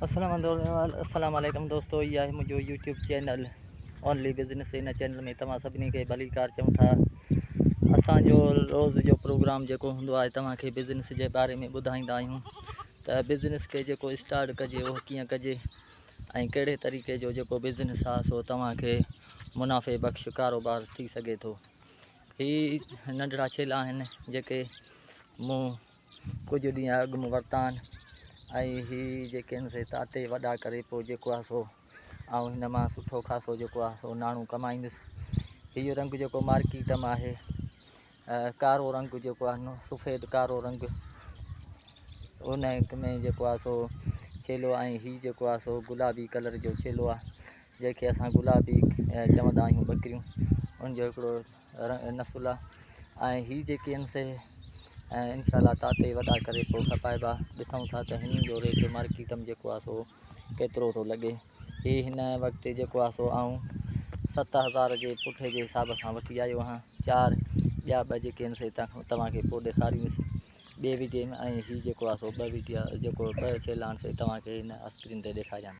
अस्सलाम वालेकुम दोस्तों, यह है मुझे यूट्यूब चैनल ओनली बिज़नेस। इन चैनल में तव्हां सभिनी खे भली कार चऊं था। असांजो रोज़ जो प्रोग्राम जेको हूंदो आहे तव्हांखे बिज़नेस जे बारे में ॿुधाईंदा आहियूं त बिज़नेस खे जेको स्टार्ट कजे उहो कीअं कजे ऐं कहिड़े तरीक़े जो जेको बिज़नेस आहे सो तव्हांखे मुनाफ़े बख़्श कारोबार थी सघे थो। ही नंढड़ा छेला आहिनि जेके मूं कुझु ॾींहं अॻु में वरिता आहिनि ऐं ही जेके आहिनि से ताते वॾा करे पोइ जेको आहे सो ऐं हिन मां सुठो ख़ासो जेको आहे सो नाणो कमाईंदुसि। हीउ रंग जेको मार्केट में आहे कारो रंग जेको आहे सफ़ेद कारो रंग उन में जेको आहे सो छेलो ऐं हीउ जेको आहे सो गुलाबी कलर जो छेलो आहे जंहिंखे असां गुलाबी चवंदा आहियूं बकरियूं, उनजो हिकिड़ो नसुल आहे। ऐं हीअ जेके आहिनि से इंशाल्लाह ताते वॾा करे पोइ खपाइबा। ॾिसूं था त हिन जो रेट मार्केट में जेको आहे सो केतिरो थो लॻे। ही हिन वक़्तु जेको आहे सो आऊं 7,000 जे पुठे जे हिसाब सां वठी आयो आहियां। 4 ॿिया 2 जेके आहिनि से तव्हांखे पोइ ॾेखारींदुसि ॿिए वीडियो में। ऐं हीउ जेको आहे सो 2 वीडियो जेको 2 छेला आहिनि से तव्हांखे हिन स्क्रीन ते ॾेखारियां।